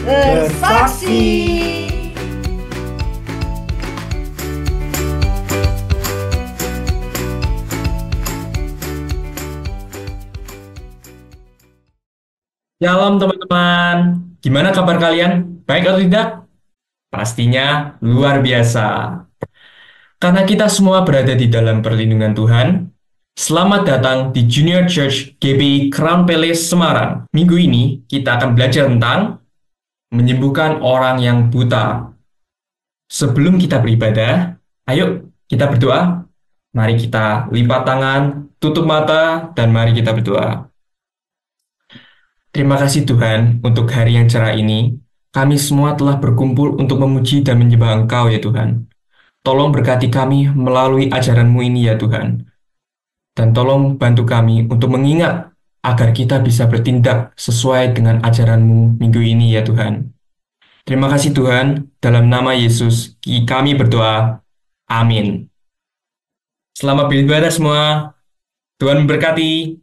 bersaksi. Shalom teman-teman, gimana kabar kalian? Baik atau tidak? Pastinya luar biasa. Karena kita semua berada di dalam perlindungan Tuhan, selamat datang di Junior Church GBI Crown Palace Semarang. Minggu ini kita akan belajar tentang menyembuhkan orang yang buta. Sebelum kita beribadah, ayo kita berdoa. Mari kita lipat tangan, tutup mata, dan mari kita berdoa. Terima kasih Tuhan untuk hari yang cerah ini. Kami semua telah berkumpul untuk memuji dan menyembah Engkau ya Tuhan. Tolong berkati kami melalui ajaran-Mu ini ya Tuhan. Dan tolong bantu kami untuk mengingat agar kita bisa bertindak sesuai dengan ajaran-Mu minggu ini ya Tuhan. Terima kasih Tuhan, dalam nama Yesus kami berdoa. Amin. Selamat beribadah semua. Tuhan memberkati.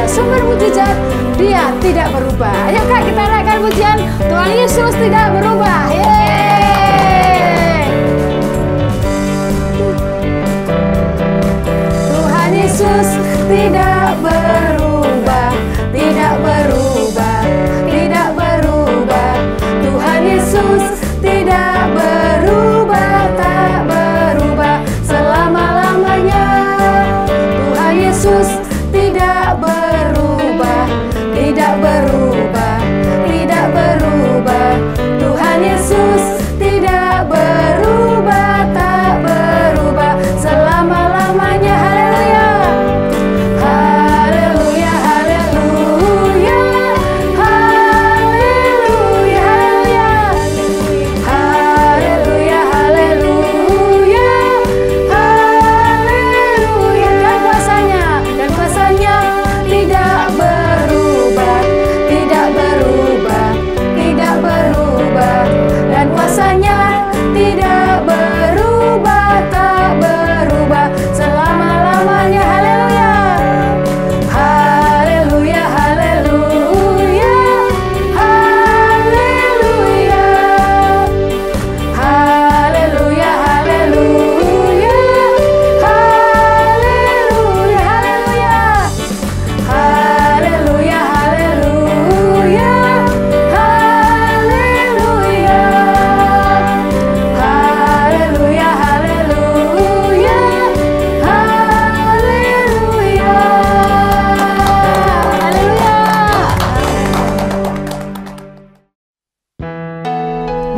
Sumber mujizat, Dia tidak berubah. Ayo Kak, kita naikkan pujian. Tuhan Yesus tidak berubah. Yeay. Tuhan Yesus tidak berubah, tidak berubah, tidak berubah. Tuhan Yesus tidak berubah, tak berubah selama-lamanya. Tuhan Yesus tidak berubah, tidak berubah, tidak berubah. Tuhan Yesus tidak berubah, tak berubah selama-lamanya. Haleluya.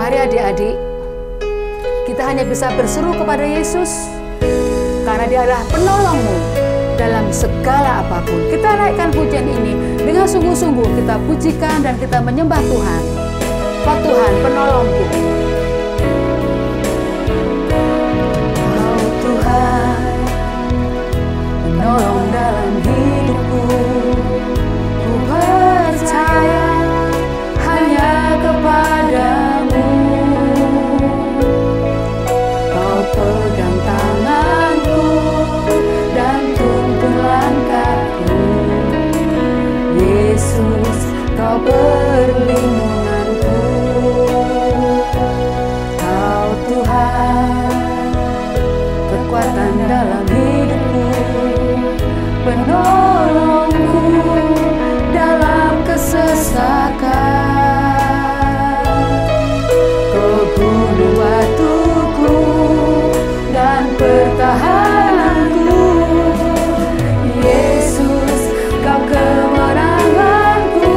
Mari adik-adik, kita hanya bisa berseru kepada Yesus karena Dia adalah penolongmu dalam segala apapun. Kita naikkan pujian ini dengan sungguh-sungguh, kita pujikan dan kita menyembah Tuhan. Oh Tuhan, penolongku. Oh Tuhan, penolong dalam hidupku. Ku percaya hanya kepadamu. Kau pegang tanganku dan tuntun langkahku. Yesus, Kau perlindunganku. Kau Tuhan, kekuatan dalam hidupku, penolongku dalam kesesakan. Kau gunung batuku dan pertahananku. Yesus, Kau kemenanganku.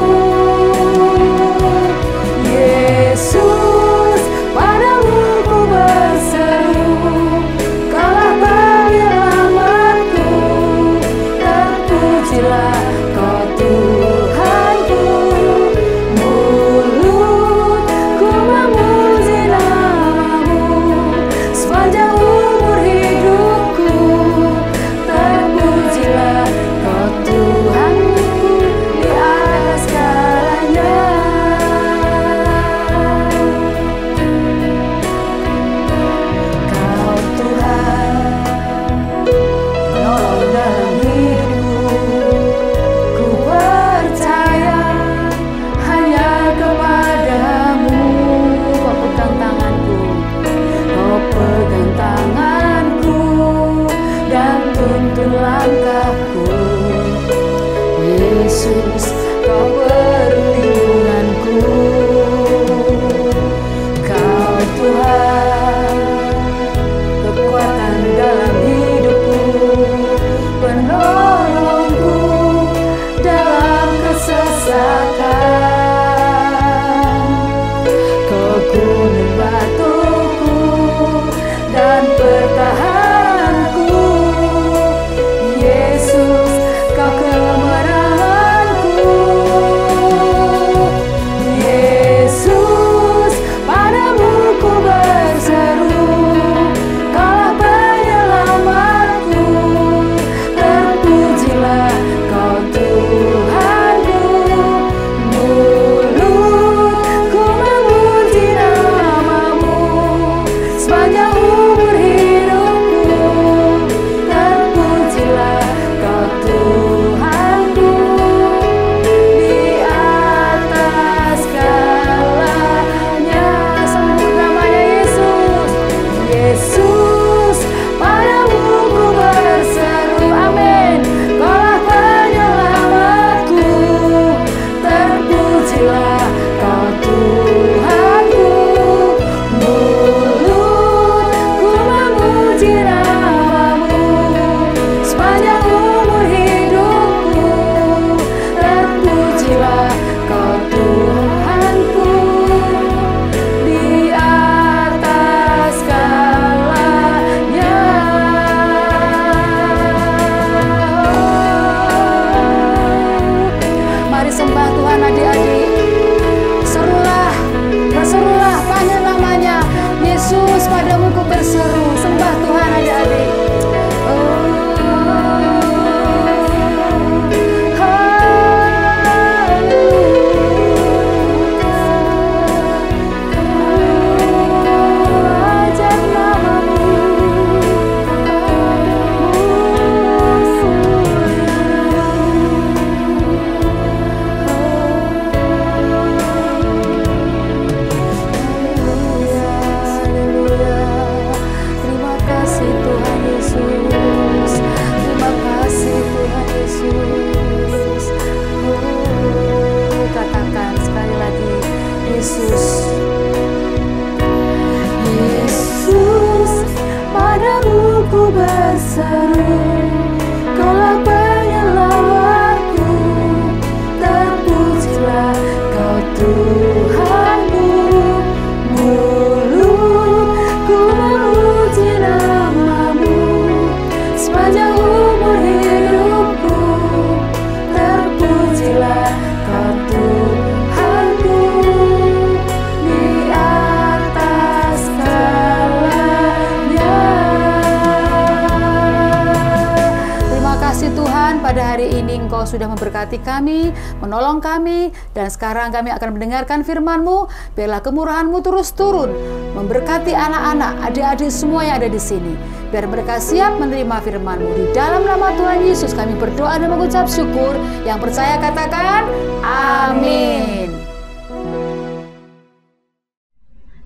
sudah memberkati kami, menolong kami, dan sekarang kami akan mendengarkan firman-Mu. Biarlah kemurahan-Mu terus turun, memberkati anak-anak, adik-adik semua yang ada di sini. Biar mereka siap menerima firman-Mu. Di dalam nama Tuhan Yesus kami berdoa dan mengucap syukur. Yang percaya katakan, amin.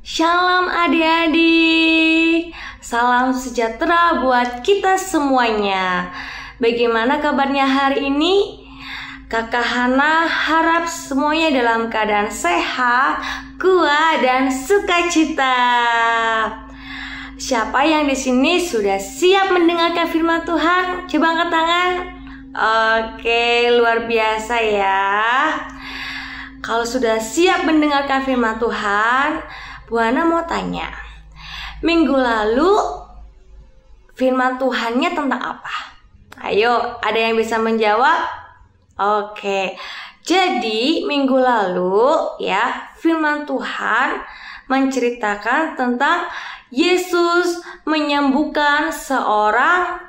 Shalom adik-adik, salam sejahtera buat kita semuanya. Bagaimana kabarnya hari ini? Kakak Hana harap semuanya dalam keadaan sehat, kuat, dan sukacita. Siapa yang di sini sudah siap mendengarkan firman Tuhan? Coba angkat tangan. Oke, luar biasa ya. Kalau sudah siap mendengarkan firman Tuhan, Bu Hana mau tanya, minggu lalu firman Tuhannya tentang apa? Ayo, ada yang bisa menjawab? Oke, jadi minggu lalu ya, firman Tuhan menceritakan tentang Yesus menyembuhkan seorang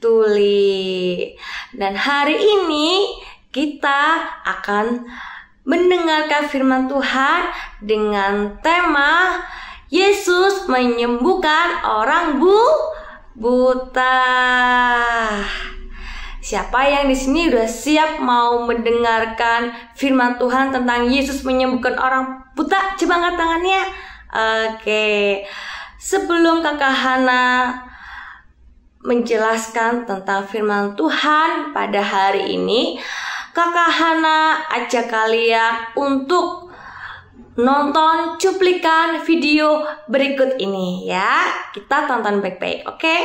tuli. Dan hari ini kita akan mendengarkan firman Tuhan dengan tema Yesus menyembuhkan orang buta. Siapa yang di sini udah siap mau mendengarkan firman Tuhan tentang Yesus menyembuhkan orang buta? Coba angkat tangannya. Oke. Sebelum Kakak Hana menjelaskan tentang firman Tuhan pada hari ini, Kakak Hana ajak kalian untuk nonton cuplikan video berikut ini ya. Kita tonton baik-baik, oke?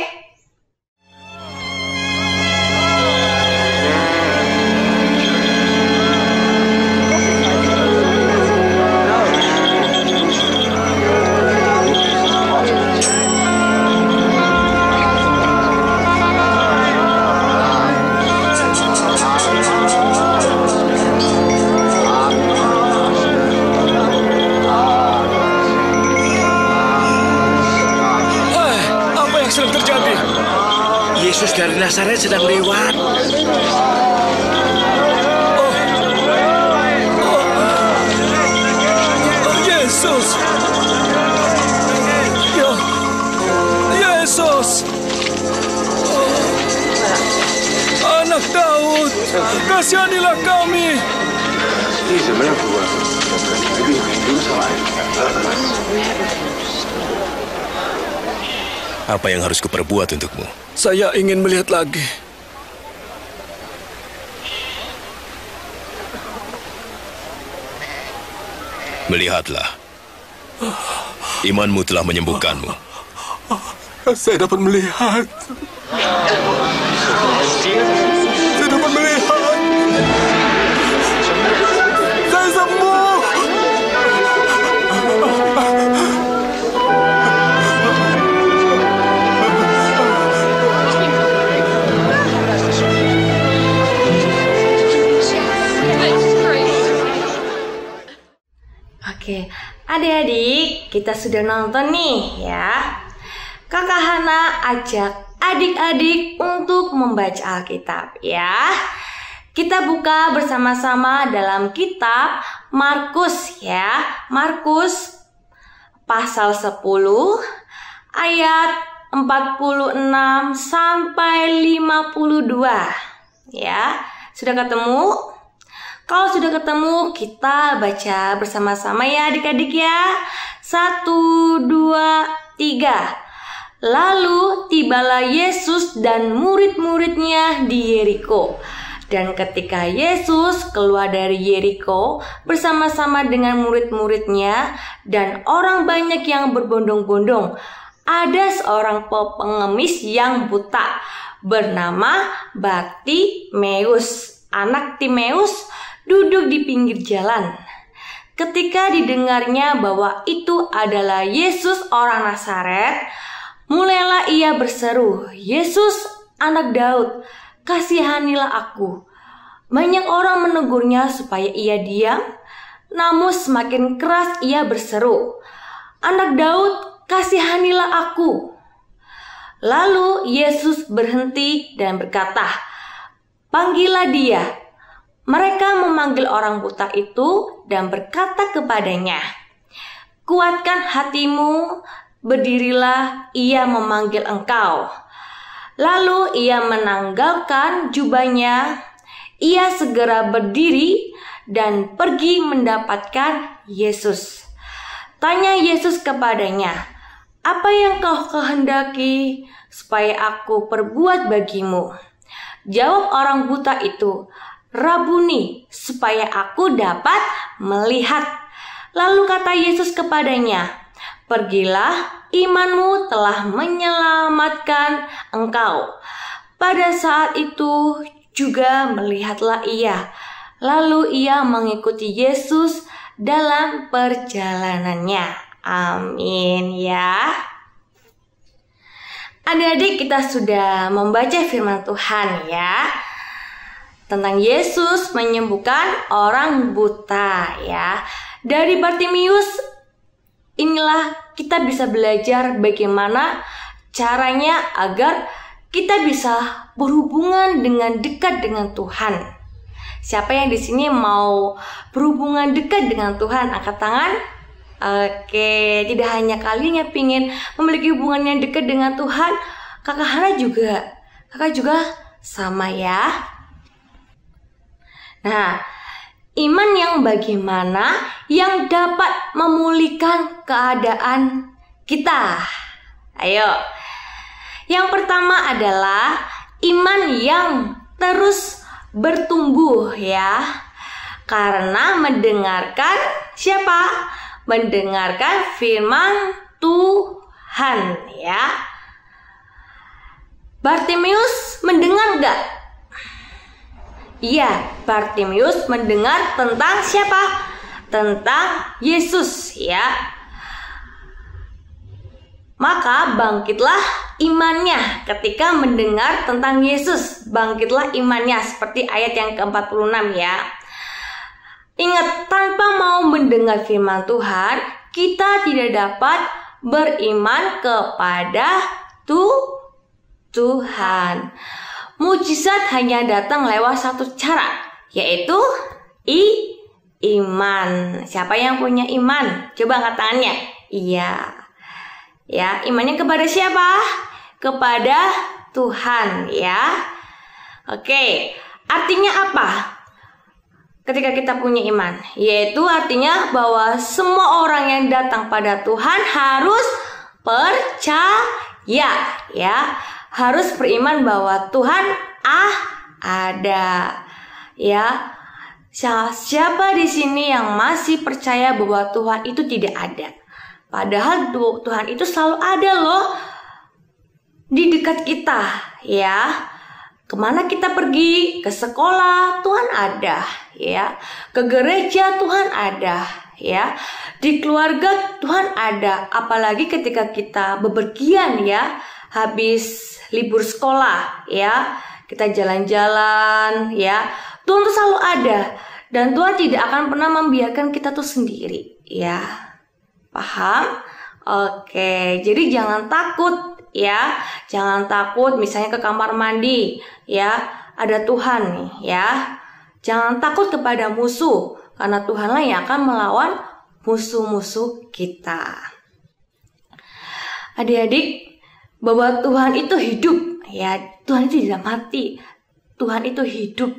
Yesus dari Nazaret sedang lewat. Yesus! Ya, Yesus! Anak Daud, kasihanilah kami. Apa yang harus kuperbuat untukmu? Saya ingin melihat lagi. Melihatlah. Imanmu telah menyembuhkanmu. Saya dapat melihat. Saya dapat melihat. Saya sembuh. Oke, adik-adik, kita sudah nonton nih ya. Kakak Hana ajak adik-adik untuk membaca Alkitab ya. Kita buka bersama-sama dalam kitab Markus ya. Markus pasal 10 ayat 46 sampai 52 ya. Sudah ketemu? Kalau sudah ketemu, kita baca bersama-sama ya adik-adik ya. 1, 2, 3. Lalu tibalah Yesus dan murid-muridnya di Yeriko. Dan ketika Yesus keluar dari Yeriko bersama-sama dengan murid-muridnya dan orang banyak yang berbondong-bondong, ada seorang pengemis yang buta bernama Bartimeus, anak Timeus, duduk di pinggir jalan. Ketika didengarnya bahwa itu adalah Yesus orang Nazaret, mulailah ia berseru, "Yesus, anak Daud, kasihanilah aku." Banyak orang menegurnya supaya ia diam, namun semakin keras ia berseru, "Anak Daud, kasihanilah aku." Lalu Yesus berhenti dan berkata, Panggillah dia. Mereka memanggil orang buta itu dan berkata kepadanya, kuatkan hatimu, berdirilah, ia memanggil engkau. Lalu ia menanggalkan jubahnya, ia segera berdiri dan pergi mendapatkan Yesus. Tanya Yesus kepadanya, apa yang kau kehendaki supaya aku perbuat bagimu? Jawab orang buta itu, Rabuni, supaya aku dapat melihat. Lalu kata Yesus kepadanya, pergilah, imanmu telah menyelamatkan engkau. Pada saat itu juga melihatlah ia. Lalu ia mengikuti Yesus dalam perjalanannya. Amin ya. Adik-adik, kita sudah membaca firman Tuhan ya, tentang Yesus menyembuhkan orang buta ya. Dari Bartimius inilah kita bisa belajar bagaimana caranya agar kita bisa berhubungan dengan dekat dengan Tuhan. Siapa yang di sini mau berhubungan dekat dengan Tuhan? Angkat tangan. Oke, tidak hanya kalian yang ingin memiliki hubungan yang dekat dengan Tuhan, Kakak Hana juga. Kakak juga sama ya. Nah, iman yang bagaimana yang dapat memulihkan keadaan kita? Ayo. Yang pertama adalah iman yang terus bertumbuh ya. Karena mendengarkan siapa? Mendengarkan firman Tuhan ya. Bartimius mendengar enggak? Iya, Bartimius mendengar tentang siapa? Tentang Yesus ya. Maka bangkitlah imannya ketika mendengar tentang Yesus. Bangkitlah imannya seperti ayat yang ke-46 ya. Ingat, tanpa mau mendengar firman Tuhan, kita tidak dapat beriman kepada Tuhan. Mujizat hanya datang lewat satu cara, yaitu iman. Siapa yang punya iman? Coba angkat tangannya. Iya. Ya, imannya kepada siapa? Kepada Tuhan, ya. Oke, artinya apa? Ketika kita punya iman, yaitu artinya bahwa semua orang yang datang pada Tuhan harus percaya, ya. Harus beriman bahwa Tuhan ada, ya. Siapa di sini yang masih percaya bahwa Tuhan itu tidak ada? Padahal Tuhan itu selalu ada loh di dekat kita, ya. Kemana kita pergi? Ke sekolah Tuhan ada, ya. Ke gereja Tuhan ada, ya. Di keluarga Tuhan ada. Apalagi ketika kita bepergian, ya. Habis libur sekolah, ya. Kita jalan-jalan, ya. Tuhan tuh selalu ada. Dan Tuhan tidak akan pernah membiarkan kita tuh sendiri, ya. Paham? Oke, jadi jangan takut, ya. Jangan takut misalnya ke kamar mandi, ya. Ada Tuhan nih, ya. Jangan takut kepada musuh, karena Tuhanlah yang akan melawan musuh-musuh kita. Adik-adik, bahwa Tuhan itu hidup, ya. Tuhan itu tidak mati. Tuhan itu hidup.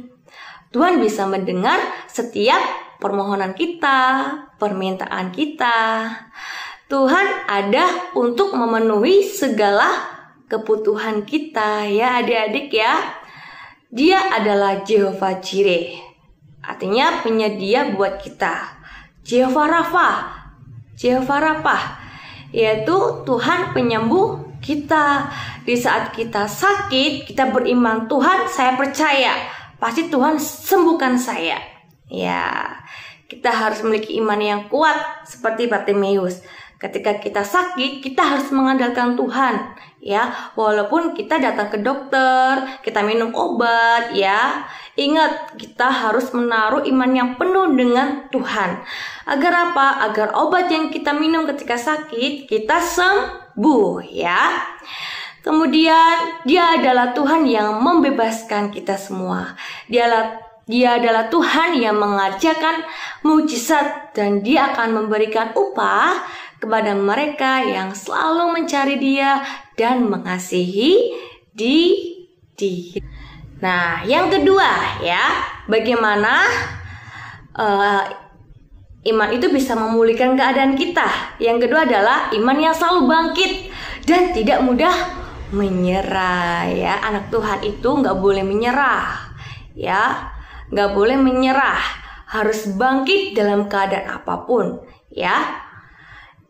Tuhan bisa mendengar setiap permohonan kita, permintaan kita. Tuhan ada untuk memenuhi segala kebutuhan kita, ya adik-adik ya. Dia adalah Jehovah Jireh, artinya penyedia buat kita. Jehovah Rapha, yaitu Tuhan penyembuh kita. Di saat kita sakit, kita beriman, Tuhan saya percaya pasti Tuhan sembuhkan saya. Ya, kita harus memiliki iman yang kuat seperti Bartimius. Ketika kita sakit, kita harus mengandalkan Tuhan, ya. Walaupun kita datang ke dokter, kita minum obat, ya. Ingat, kita harus menaruh iman yang penuh dengan Tuhan. Agar apa? Agar obat yang kita minum ketika sakit, kita sembuh, ya. Kemudian Dia adalah Tuhan yang membebaskan kita semua. Dia adalah Tuhan yang mengerjakan mujizat, dan Dia akan memberikan upah kepada mereka yang selalu mencari Dia dan mengasihi Dia. Nah, yang kedua ya, bagaimana iman itu bisa memulihkan keadaan kita. Yang kedua adalah iman yang selalu bangkit dan tidak mudah menyerah ya. Anak Tuhan itu nggak boleh menyerah ya, nggak boleh menyerah, harus bangkit dalam keadaan apapun ya.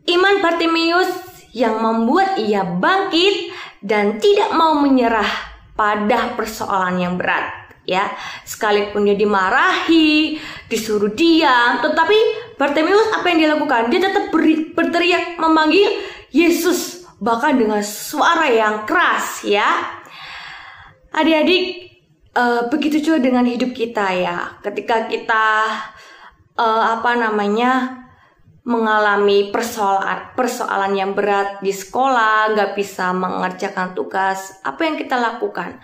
Iman Bartimeus yang membuat ia bangkit dan tidak mau menyerah pada persoalan yang berat ya. Sekalipun dia dimarahi, disuruh diam, tetapi Bartimeus apa yang dia lakukan? Dia tetap berteriak memanggil Yesus, bahkan dengan suara yang keras ya. Adik-adik, begitu juga dengan hidup kita ya. Ketika kita mengalami persoalan yang berat di sekolah, gak bisa mengerjakan tugas, apa yang kita lakukan?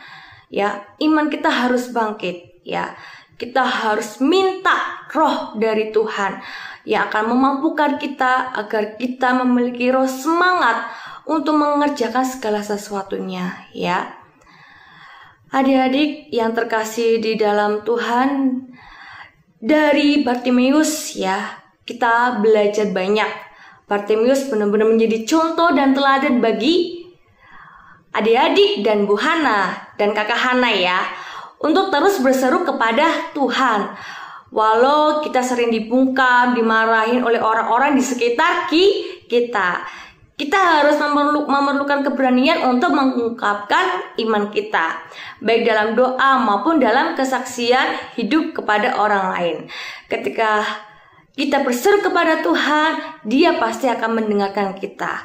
Ya, iman kita harus bangkit ya. Kita harus minta roh dari Tuhan yang akan memampukan kita agar kita memiliki roh semangat untuk mengerjakan segala sesuatunya ya. Adik-adik yang terkasih di dalam Tuhan, dari Bartimeus ya, kita belajar banyak. Bartimeus benar-benar menjadi contoh dan teladan bagi adik-adik dan Bu Hana dan kakak Hana ya, untuk terus berseru kepada Tuhan. Walau kita sering dibungkam, dimarahin oleh orang-orang di sekitar kita harus memerlukan keberanian untuk mengungkapkan iman kita, baik dalam doa maupun dalam kesaksian hidup kepada orang lain. Ketika kita berseru kepada Tuhan, Dia pasti akan mendengarkan kita.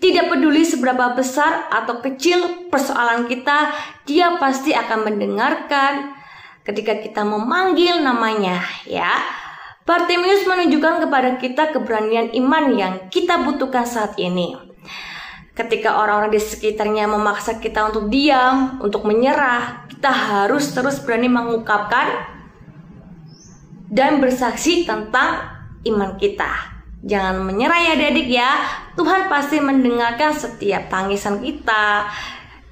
Tidak peduli seberapa besar atau kecil persoalan kita, Dia pasti akan mendengarkan ketika kita memanggil namanya ya. Bartimeus menunjukkan kepada kita keberanian iman yang kita butuhkan saat ini. Ketika orang-orang di sekitarnya memaksa kita untuk diam, untuk menyerah, kita harus terus berani mengungkapkan dan bersaksi tentang iman kita. Jangan menyerah ya adik-adik ya. Tuhan pasti mendengarkan setiap tangisan kita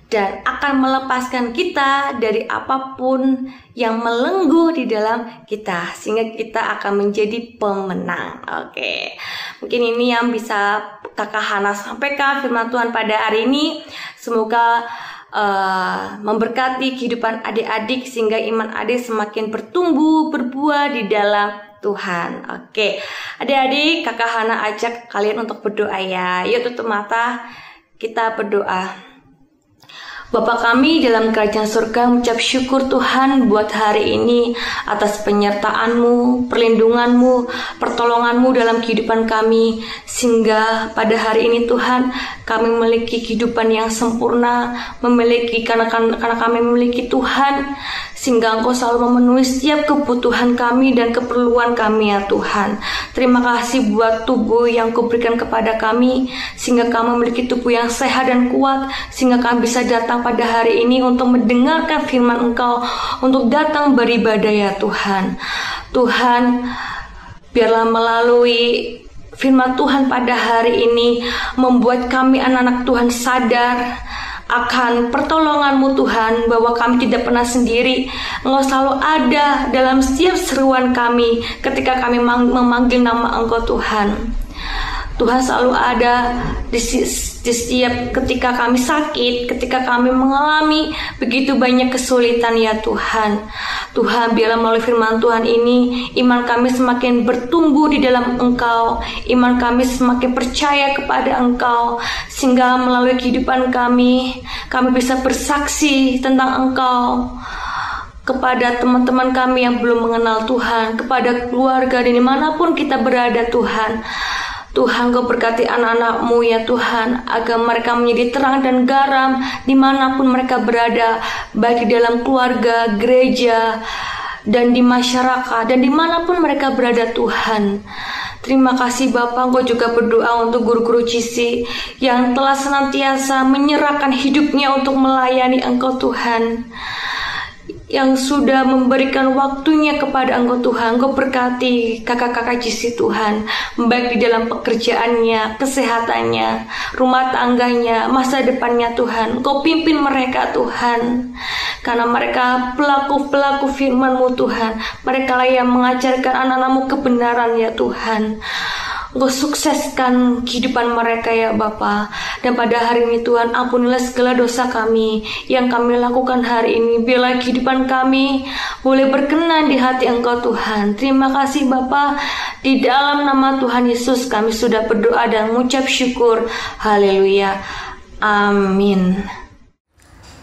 dan akan melepaskan kita dari apapun yang melenggu di dalam kita, sehingga kita akan menjadi pemenang. Oke, mungkin ini yang bisa kakak Hana sampaikan firman Tuhan pada hari ini. Semoga memberkati kehidupan adik-adik sehingga iman adik semakin bertumbuh, berbuah di dalam Tuhan. Oke, adik-adik, kakak Hana ajak kalian untuk berdoa ya. Yuk tutup mata, kita berdoa. Bapa kami dalam kerajaan surga, mengucap syukur Tuhan buat hari ini atas penyertaan-Mu, perlindungan-Mu, pertolongan-Mu dalam kehidupan kami, sehingga pada hari ini Tuhan kami memiliki kehidupan yang sempurna, karena kami memiliki Tuhan, sehingga Engkau selalu memenuhi setiap kebutuhan kami dan keperluan kami ya Tuhan. Terima kasih buat tubuh yang Kau berikan kepada kami, sehingga kami memiliki tubuh yang sehat dan kuat, sehingga kami bisa datang pada hari ini untuk mendengarkan firman Engkau, untuk datang beribadah ya Tuhan. Tuhan, biarlah melalui firman Tuhan pada hari ini membuat kami anak-anak Tuhan sadar akan pertolongan-Mu Tuhan, bahwa kami tidak pernah sendiri. Engkau selalu ada dalam setiap seruan kami ketika kami memanggil nama Engkau Tuhan. Tuhan selalu ada di setiap ketika kami sakit, ketika kami mengalami begitu banyak kesulitan ya Tuhan. Tuhan, biarlah melalui firman Tuhan ini iman kami semakin bertumbuh di dalam Engkau, iman kami semakin percaya kepada Engkau, sehingga melalui kehidupan kami bisa bersaksi tentang Engkau kepada teman-teman kami yang belum mengenal Tuhan, kepada keluarga, dan dimanapun kita berada Tuhan. Tuhan, Kau berkati anak-anak-Mu ya Tuhan, agar mereka menjadi terang dan garam dimanapun mereka berada, baik di dalam keluarga, gereja, dan di masyarakat, dan dimanapun mereka berada Tuhan. Terima kasih Bapak, Engkau juga berdoa untuk guru-guru GC yang telah senantiasa menyerahkan hidupnya untuk melayani Engkau Tuhan, yang sudah memberikan waktunya kepada Engkau Tuhan. Engkau berkati kakak-kakak GC Tuhan, baik di dalam pekerjaannya, kesehatannya, rumah tangganya, masa depannya Tuhan. Engkau pimpin mereka Tuhan, karena mereka pelaku-pelaku firman-Mu Tuhan. Mereka lah yang mengajarkan anak-anak-Mu kebenaran ya Tuhan. Engkau sukseskan kehidupan mereka ya Bapa. Dan pada hari ini Tuhan, ampunilah segala dosa kami yang kami lakukan hari ini. Biarlah kehidupan kami boleh berkenan di hati Engkau Tuhan. Terima kasih Bapa. Di dalam nama Tuhan Yesus kami sudah berdoa dan mengucap syukur. Haleluya. Amin.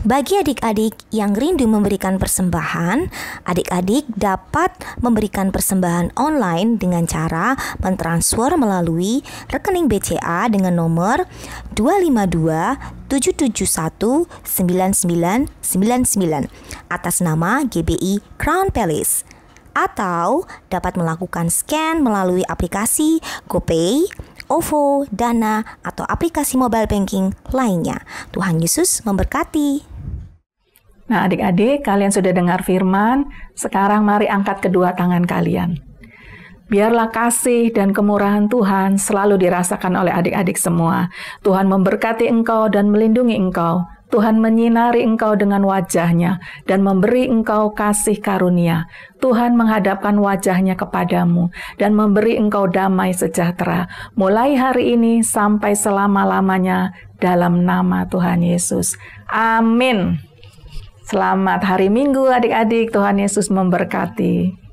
Bagi adik-adik yang rindu memberikan persembahan, adik-adik dapat memberikan persembahan online dengan cara mentransfer melalui rekening BCA dengan nomor 252-771-9999 atas nama GBI Crown Palace, atau dapat melakukan scan melalui aplikasi GoPay, OVO, Dana, atau aplikasi mobile banking lainnya. Tuhan Yesus memberkati. Nah, adik-adik, kalian sudah dengar firman. Sekarang mari angkat kedua tangan kalian. Biarlah kasih dan kemurahan Tuhan selalu dirasakan oleh adik-adik semua. Tuhan memberkati engkau dan melindungi engkau. Tuhan menyinari engkau dengan wajah-Nya dan memberi engkau kasih karunia. Tuhan menghadapkan wajah-Nya kepadamu dan memberi engkau damai sejahtera mulai hari ini sampai selama-lamanya, dalam nama Tuhan Yesus. Amin. Selamat hari Minggu adik-adik. Tuhan Yesus memberkati.